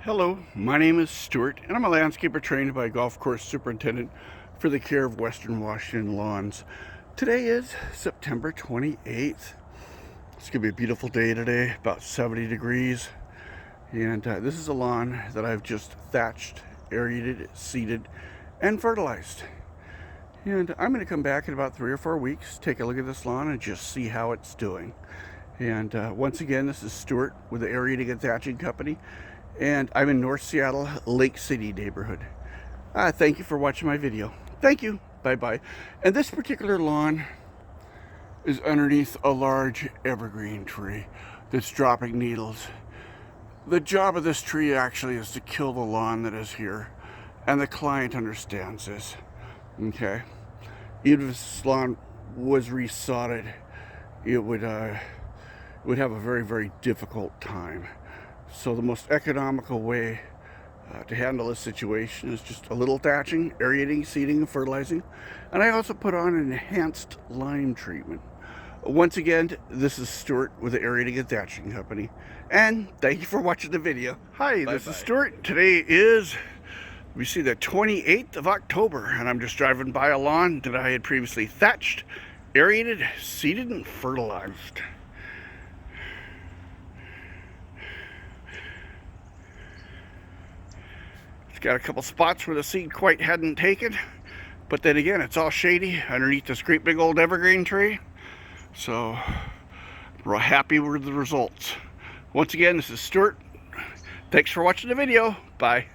Hello, my name is Stuart, and I'm a landscaper trained by a golf course superintendent for the care of Western Washington lawns. Today is September 28th. It's going to be a beautiful day today, about 70 degrees. And this is a lawn that I've just thatched, aerated, seeded, and fertilized. And I'm going to come back in about 3 or 4 weeks, take a look at this lawn, and just see how it's doing. And once again, this is Stuart with the Aerating and Thatching Company. And I'm in North Seattle, LakeCity neighborhood. Thank you for watching my video. Thank you. Bye-bye. And this particular lawn is underneath a large evergreen tree that's dropping needles. The job of this tree actually is to kill the lawn that is here. And the client understands this. Okay? Even if this lawn was resodded, it would have a very, very difficult time. So the most economical way to handle this situation is just a little thatching, aerating, seeding, and fertilizing. And I also put on an enhanced lime treatment. Once again, this is Stuart with the Aerating and Thatching Company. And thank you for watching the video. Hi, this is Stuart. Today is, we see the 28th of October, and I'm just driving by a lawn that I had previously thatched, aerated, seeded, and fertilized. Got a couple spots where the seed quite hadn't taken, but then again, it's all shady underneath this great big old evergreen tree. So we're happy with the results. Once again, this is Stuart. Thanks for watching the video. Bye.